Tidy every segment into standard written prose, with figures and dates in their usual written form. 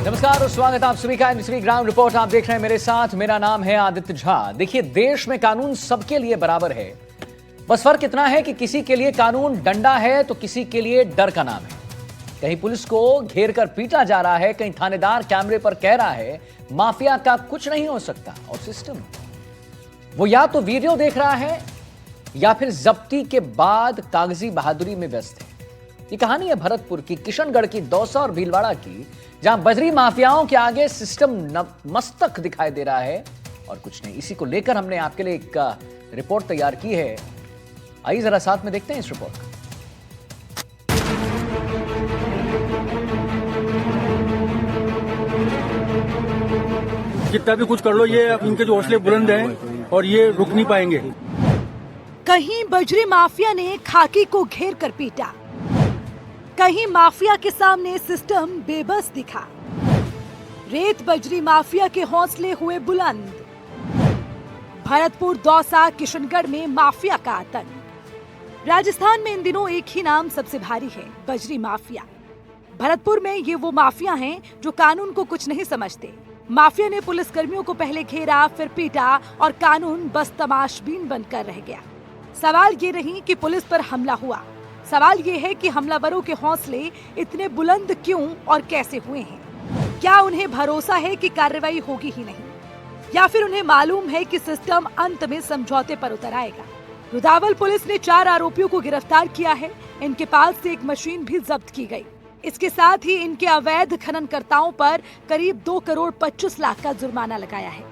नमस्कार और स्वागत आप सभी का एनबीसी ग्राउंड रिपोर्ट आप देख रहे हैं मेरे साथ। मेरा नाम है आदित्य झा। देखिए, देश में कानून सबके लिए बराबर है, बस फर्क इतना है कि किसी के लिए कानून डंडा है तो किसी के लिए डर का नाम है। कहीं पुलिस को घेर कर पीटा जा रहा है, कहीं थानेदार कैमरे पर कह रहा है माफिया का कुछ नहीं हो सकता, और सिस्टम वो या तो वीडियो देख रहा है या फिर जब्ती के बाद कागजी बहादुरी में व्यस्त है। ये कहानी है भरतपुर की, किशनगढ़ की, दौसा और भीलवाड़ा की, जहां बजरी माफियाओं के आगे सिस्टम मस्तक दिखाई दे रहा है और कुछ नहीं। इसी को लेकर हमने आपके लिए एक रिपोर्ट तैयार की है। आइए जरा साथ में देखते हैं इस रिपोर्ट को। जितना भी कुछ कर लो, ये इनके जो हौसले बुलंद हैं और ये रुक नहीं पाएंगे। कहीं बजरी माफिया ने खाकी को घेर कर पीटा, कहीं माफिया के सामने सिस्टम बेबस दिखा। रेत बजरी माफिया के हौसले हुए बुलंद। भरतपुर, दौसा, किशनगढ़ में माफिया का आतंक। राजस्थान में इन दिनों एक ही नाम सबसे भारी है, बजरी माफिया। भरतपुर में ये वो माफिया हैं जो कानून को कुछ नहीं समझते। माफिया ने पुलिसकर्मियों को पहले घेरा, फिर पीटा और कानून बस तमाशबीन बनकर रह गया। सवाल ये नहीं कि पुलिस पर हमला हुआ, सवाल ये है कि हमलावरों के हौसले इतने बुलंद क्यों और कैसे हुए हैं। क्या उन्हें भरोसा है कि कार्रवाई होगी ही नहीं, या फिर उन्हें मालूम है कि सिस्टम अंत में समझौते पर उतर आएगा। रुदावल पुलिस ने 4 आरोपियों को गिरफ्तार किया है। इनके पास से एक मशीन भी जब्त की गई। इसके साथ ही इनके अवैध खननकर्ताओं पर करीब 2 करोड़ 25 लाख का जुर्माना लगाया है।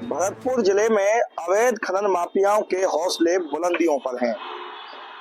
भरतपुर जिले में अवैध खनन माफियाओं के हौसले बुलंदियों पर हैं।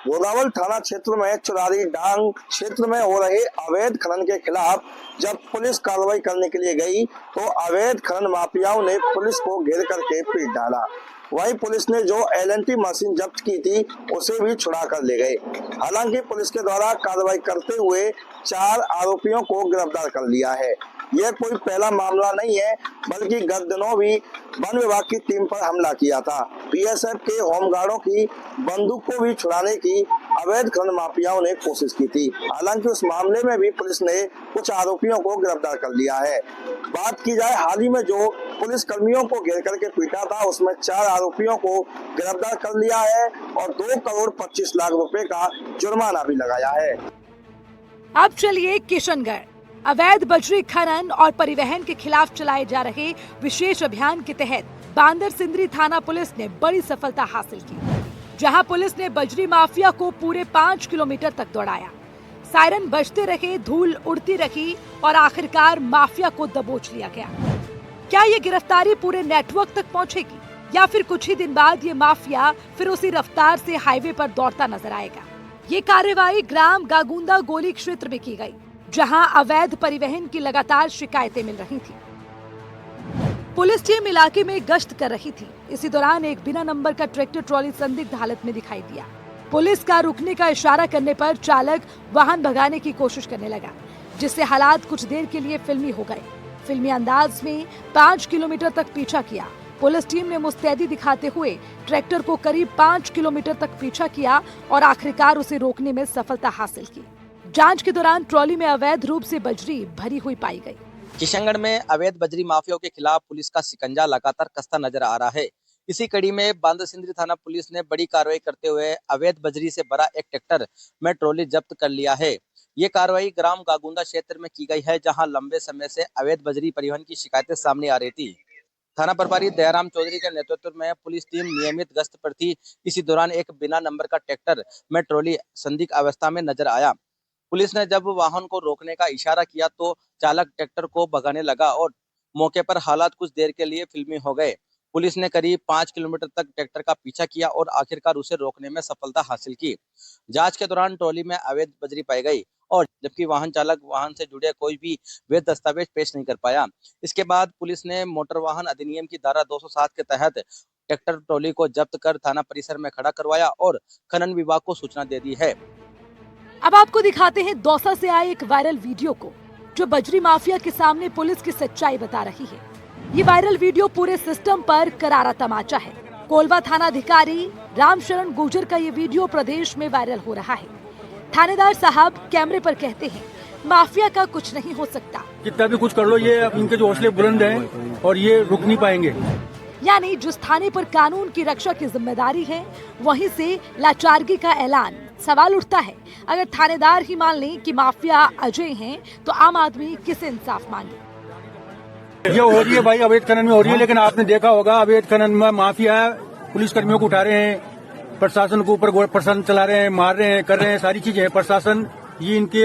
रुदावल थाना क्षेत्र में चुरारी डांग क्षेत्र में हो रहे अवैध खनन के खिलाफ जब पुलिस कार्रवाई करने के लिए गई तो अवैध खनन माफियाओं ने पुलिस को घेर करके पीट डाला। वहीं पुलिस ने जो LNT मशीन जब्त की थी उसे भी छुड़ा कर ले गए। हालांकि पुलिस के द्वारा कार्रवाई करते हुए 4 आरोपियों को गिरफ्तार कर लिया है। यह कोई पहला मामला नहीं है, बल्कि गत दिनों भी वन विभाग की टीम पर हमला किया था। BSF के होमगार्डों की बंदूक को भी छुड़ाने की अवैध खनन माफियाओं ने कोशिश की थी। हालांकि उस मामले में भी पुलिस ने कुछ आरोपियों को गिरफ्तार कर लिया है। बात की जाए हाल ही में जो पुलिस कर्मियों को घेर करके पीटा था, उसमें 4 आरोपियों को गिरफ्तार कर लिया है और 2 करोड़ 25 लाख रुपए का जुर्माना भी लगाया है। अब चलिए किशनगढ़। अवैध बजरी खनन और परिवहन के खिलाफ चलाए जा रहे विशेष अभियान के तहत बांदर सिंदरी थाना पुलिस ने बड़ी सफलता हासिल की, जहां पुलिस ने बजरी माफिया को पूरे 5 किलोमीटर तक दौड़ाया। सायरन बजते रहे, धूल उड़ती रही और आखिरकार माफिया को दबोच लिया गया। क्या ये गिरफ्तारी पूरे नेटवर्क तक पहुंचेगी या फिर कुछ ही दिन बाद ये माफिया फिर उसी रफ्तार से हाईवे पर दौड़ता नजर आएगा? ये कार्रवाई ग्राम गागुंदा गोली क्षेत्र में की गई, जहां अवैध परिवहन की लगातार शिकायतें मिल रही थी। पुलिस टीम इलाके में गश्त कर रही थी। इसी दौरान एक बिना नंबर का ट्रैक्टर ट्रॉली संदिग्ध हालत में दिखाई दिया। पुलिस का रुकने का इशारा करने पर चालक वाहन भगाने की कोशिश करने लगा, जिससे हालात कुछ देर के लिए फिल्मी हो गए। फिल्मी अंदाज में 5 किलोमीटर तक पीछा किया। पुलिस टीम ने मुस्तैदी दिखाते हुए ट्रैक्टर को करीब 5 किलोमीटर तक पीछा किया और आखिरकार उसे रोकने में सफलता हासिल की। जांच के दौरान ट्रॉली में अवैध रूप से बजरी भरी हुई पाई गई। किशनगढ़ में अवैध बजरी माफियाओं के खिलाफ पुलिस का शिकंजा लगातार कसता नजर आ रहा है। इसी कड़ी में बांदर सिंदरी थाना पुलिस ने बड़ी कार्रवाई करते हुए अवैध बजरी से भरा एक ट्रैक्टर में ट्रॉली जब्त कर लिया है। ये कार्रवाई ग्राम गागुंदा क्षेत्र में की गई है, जहां लंबे समय से अवैध बजरी परिवहन की शिकायतें सामने आ रही थी। थाना प्रभारी दयाराम चौधरी के नेतृत्व में पुलिस टीम नियमित गश्त पर थी। इसी दौरान एक बिना नंबर का ट्रैक्टर में ट्रॉली संदिग्ध अवस्था में नजर आया। पुलिस ने जब वाहन को रोकने का इशारा किया तो चालक ट्रैक्टर को भगाने लगा और मौके पर हालात कुछ देर के लिए फिल्मी हो गए। पुलिस ने करीब 5 किलोमीटर तक ट्रैक्टर का पीछा किया और आखिरकार उसे रोकने में सफलता हासिल की। जांच के दौरान ट्रॉली में अवैध बजरी पाई गई और जबकि वाहन चालक वाहन से जुड़े कोई भी वैध दस्तावेज पेश नहीं कर पाया। इसके बाद पुलिस ने मोटर वाहन अधिनियम की धारा 207 के तहत ट्रैक्टर ट्रॉली को जब्त कर थाना परिसर में खड़ा करवाया और खनन विभाग को सूचना दे दी है। अब आपको दिखाते हैं दौसा से आए एक वायरल वीडियो को, जो बजरी माफिया के सामने पुलिस की सच्चाई बता रही है। ये वायरल वीडियो पूरे सिस्टम पर करारा तमाचा है। कोलवा थाना अधिकारी रामशरण गुर्जर का ये वीडियो प्रदेश में वायरल हो रहा है। थानेदार साहब कैमरे पर कहते हैं माफिया का कुछ नहीं हो सकता। कितना भी कुछ कर लो, ये अब इनके जो हौसले बुलंद हैं और ये रुक नहीं पाएंगे। यानी जिस थाने पर कानून की रक्षा की जिम्मेदारी है, वहीं से लाचारगी का ऐलान। सवाल उठता है, अगर थानेदार ही मान लें कि माफिया अजय हैं, तो आम आदमी किसे इंसाफ मांगे? ये हो रही है भाई, अवैध खनन में हो रही है, लेकिन आपने देखा होगा अवैध खनन में माफिया पुलिस कर्मियों को उठा रहे हैं, प्रशासन को ऊपर प्रशासन चला रहे हैं, मार रहे हैं, कर रहे हैं, सारी चीजें हैं। प्रशासन ये इनके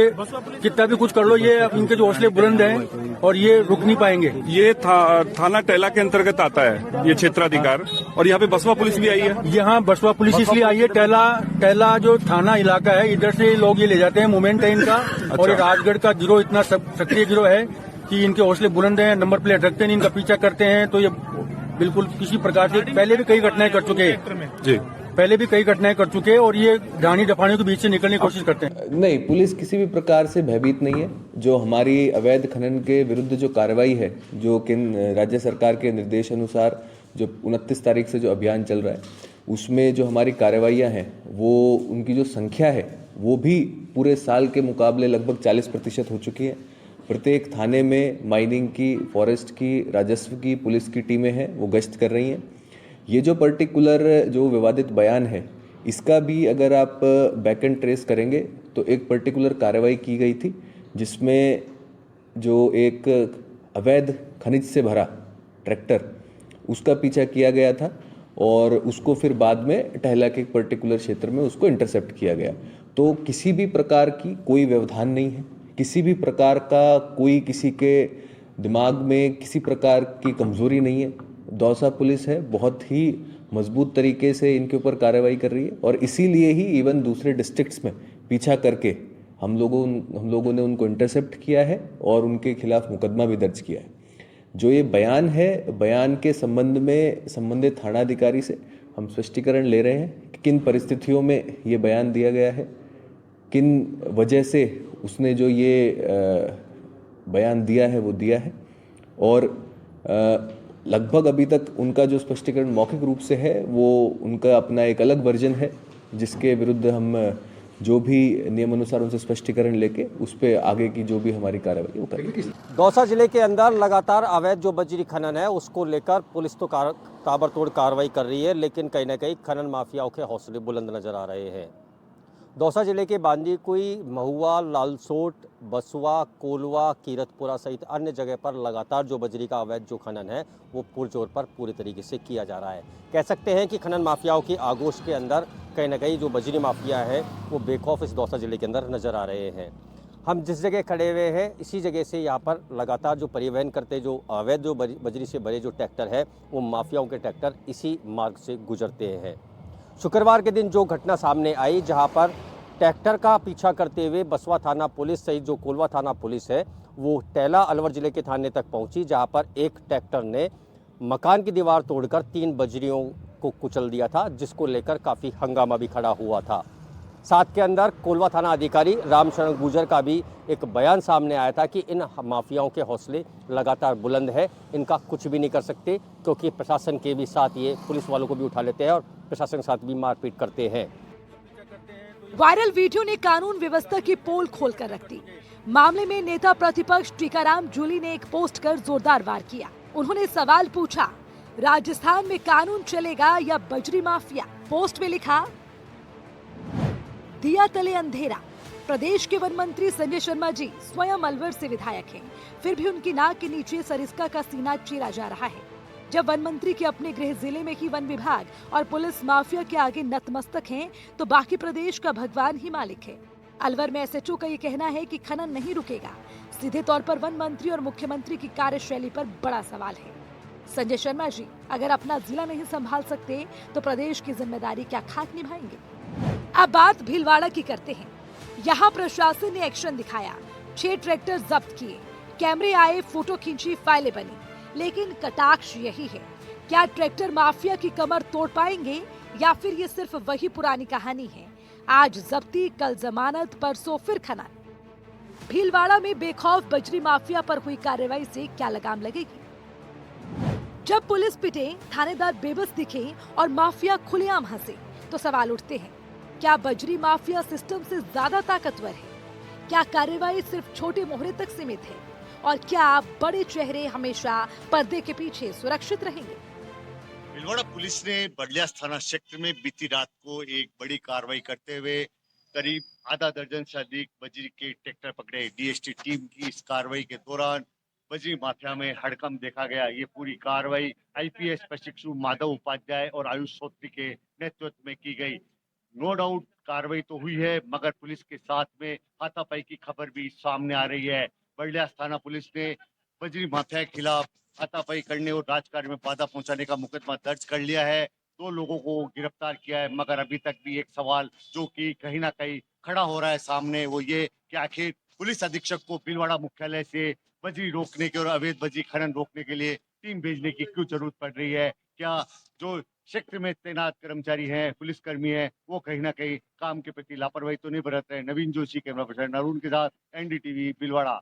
कितना भी कुछ कर लो, ये अब इनके जो हौसले बुलंद हैं और ये रुक नहीं पाएंगे। ये थाना टेला के अंतर्गत आता है ये क्षेत्राधिकार, और यहाँ पे बसवा पुलिस भी आई है। यहाँ बसवा पुलिस इसलिए आई है, टेला जो थाना इलाका है, इधर से लोग ये ले जाते हैं, मूवमेंट है इनका। और ये राजगढ़ का गिरोह इतना सक्रिय गिरोह है कि इनके हौसले बुलंद हैं, नंबर प्लेट रखते हैं, इनका पीछा करते हैं। तो ये बिल्कुल किसी प्रकार से पहले भी कई घटनाएं कर चुके हैं जी, पहले भी कई घटनाएं कर चुके हैं, और ये ढाणी डफानियों के बीच से निकलने की कोशिश करते हैं। नहीं, पुलिस किसी भी प्रकार से भयभीत नहीं है। जो हमारी अवैध खनन के विरुद्ध जो कार्रवाई है, जो राज्य सरकार के निर्देश अनुसार जो 29 तारीख से जो अभियान चल रहा है, उसमें जो हमारी कार्रवाइयाँ हैं, वो उनकी जो संख्या है वो भी पूरे साल के मुकाबले लगभग 40% हो चुकी है। प्रत्येक थाने में माइनिंग की, फॉरेस्ट की, राजस्व की, पुलिस की टीमें हैं, वो गश्त कर रही हैं। ये जो पर्टिकुलर जो विवादित बयान है, इसका भी अगर आप बैक एंड ट्रेस करेंगे तो एक पर्टिकुलर कार्रवाई की गई थी, जिसमें जो एक अवैध खनिज से भरा ट्रैक्टर, उसका पीछा किया गया था, और उसको फिर बाद में टहला के एक पर्टिकुलर क्षेत्र में उसको इंटरसेप्ट किया गया। तो किसी भी प्रकार की कोई व्यवधान नहीं है, किसी भी प्रकार का कोई किसी के दिमाग में किसी प्रकार की कमजोरी नहीं है। दौसा पुलिस है, बहुत ही मजबूत तरीके से इनके ऊपर कार्रवाई कर रही है, और इसीलिए ही इवन दूसरे डिस्ट्रिक्ट्स में पीछा करके हम लोगों ने उनको इंटरसेप्ट किया है और उनके खिलाफ मुकदमा भी दर्ज किया है। जो ये बयान है, बयान के संबंध में संबंधित थानाधिकारी से हम स्पष्टीकरण ले रहे हैं कि किन परिस्थितियों में ये बयान दिया गया है, किन वजह से उसने जो ये बयान दिया है वो दिया है, और लगभग अभी तक उनका जो स्पष्टीकरण मौखिक रूप से है, वो उनका अपना एक अलग वर्जन है, जिसके विरुद्ध हम जो भी नियम अनुसार उनसे स्पष्टीकरण लेके उस पर आगे की जो भी हमारी कार्रवाई वो करेंगे। दौसा जिले के अंदर लगातार अवैध जो बजरी खनन है, उसको लेकर पुलिस तो ताबड़तोड़ कार्रवाई कर रही है, लेकिन कहीं ना कहीं खनन माफियाओं के हौसले बुलंद नजर आ रहे हैं। दौसा जिले के बांदीकुई, महुआ, लालसोट, बसवा, कोलवा, कीरतपुरा सहित अन्य जगह पर लगातार जो बजरी का अवैध जो खनन है, वो पुरजोर पर पूरी तरीके से किया जा रहा है। कह सकते हैं कि खनन माफियाओं की आगोश के अंदर कहीं ना कहीं जो बजरी माफिया है, वो बेखौफ इस दौसा जिले के अंदर नजर आ रहे हैं। हम जिस जगह खड़े हुए हैं, इसी जगह से यहाँ पर लगातार जो परिवहन करते जो अवैध जो बजरी से भरे जो ट्रैक्टर है, वो माफियाओं के ट्रैक्टर इसी मार्ग से गुजरते हैं। शुक्रवार के दिन जो घटना सामने आई, जहां पर ट्रैक्टर का पीछा करते हुए बसवा थाना पुलिस सहित जो कोलवा थाना पुलिस है, वो टेला अलवर जिले के थाने तक पहुंची, जहां पर एक ट्रैक्टर ने मकान की दीवार तोड़कर 3 बजरियों को कुचल दिया था, जिसको लेकर काफ़ी हंगामा भी खड़ा हुआ था। साथ के अंदर कोलवा थाना अधिकारी रामशरण गुजर का भी एक बयान सामने आया था कि इन माफियाओं के हौसले लगातार बुलंद है, इनका कुछ भी नहीं कर सकते, क्योंकि प्रशासन के भी साथ ये पुलिस वालों को भी उठा लेते हैं और प्रशासन के साथ भी मारपीट करते हैं। वायरल वीडियो ने कानून व्यवस्था की पोल खोलकर रख दी। मामले में नेता प्रतिपक्ष टीकाराम जूली ने एक पोस्ट कर जोरदार वार किया। उन्होंने सवाल पूछा, राजस्थान में कानून चलेगा या बजरी माफिया? पोस्ट में लिखा, दिया तले अंधेरा। प्रदेश के वन मंत्री संजय शर्मा जी स्वयं अलवर से विधायक हैं, फिर भी उनकी नाक के नीचे सरिस्का का सीना चीरा जा रहा है। जब वन मंत्री के अपने गृह जिले में ही वन विभाग और पुलिस माफिया के आगे नतमस्तक हैं, तो बाकी प्रदेश का भगवान ही मालिक है। अलवर में एसएचओ का ये कहना है कि खनन नहीं रुकेगा। सीधे तौर पर वन मंत्री और मुख्यमंत्री की कार्यशैली पर बड़ा सवाल है। संजय शर्मा जी अगर अपना जिला नहीं संभाल सकते, तो प्रदेश की जिम्मेदारी क्या खाक निभाएंगे? अब बात भीलवाड़ा की करते हैं। यहाँ प्रशासन ने एक्शन दिखाया, 6 ट्रैक्टर जब्त किए, कैमरे आए, फोटो खींची, फाइलें बनी। लेकिन कटाक्ष यही है, क्या ट्रैक्टर माफिया की कमर तोड़ पाएंगे या फिर ये सिर्फ वही पुरानी कहानी है? आज जब्ती, कल जमानत, परसों फिर खनन। भीलवाड़ा में बेखौफ बजरी माफिया पर हुई कार्रवाई से क्या लगाम लगेगी? जब पुलिस पिटे, थानेदार बेबस दिखे और माफिया खुलेआम हंसे, तो सवाल उठते हैं, क्या बजरी माफिया सिस्टम से ज्यादा ताकतवर है? क्या कार्रवाई सिर्फ छोटे मोहरे तक सीमित है और क्या बड़े चेहरे हमेशा पर्दे के पीछे सुरक्षित रहेंगे? भीलवाड़ा पुलिस ने बड़लियास थाना क्षेत्र में बीती रात को एक बड़ी कार्रवाई करते हुए करीब आधा दर्जन से अधिक बजरी के ट्रैक्टर पकड़े। डीएसटी टीम की इस कार्रवाई के दौरान बजरी माफिया में हड़कंप देखा गया। ये पूरी कार्रवाई आईपीएस प्रशिक्षु माधव उपाध्याय और आयुष सोत्री के नेतृत्व में की गई। नो डाउट कार्रवाई तो हुई है, मगर पुलिस के साथ में हाथापाई की खबर भी सामने आ रही है। बड़लियास थाना पुलिस ने बजरी माफिया के खिलाफ हाथापाई करने और राजकार्य में बाधा पहुंचाने का मुकदमा दर्ज कर लिया है। 2 लोगों को गिरफ्तार किया है, मगर अभी तक भी एक सवाल जो कि कहीं ना कहीं खड़ा हो रहा है सामने, वो ये कि आखिर पुलिस अधीक्षक को भीलवाड़ा मुख्यालय से बजरी रोकने के और अवैध बजरी खनन रोकने के लिए टीम भेजने की क्यों जरूरत पड़ रही है? क्या जो क्षेत्र में तैनात कर्मचारी हैं, पुलिसकर्मी हैं, वो कहीं ना कहीं काम के प्रति लापरवाही तो नहीं बरत रहे? नवीन जोशी, कैमरा पर्सन अरुण के साथ, एनडीटीवी भीलवाड़ा।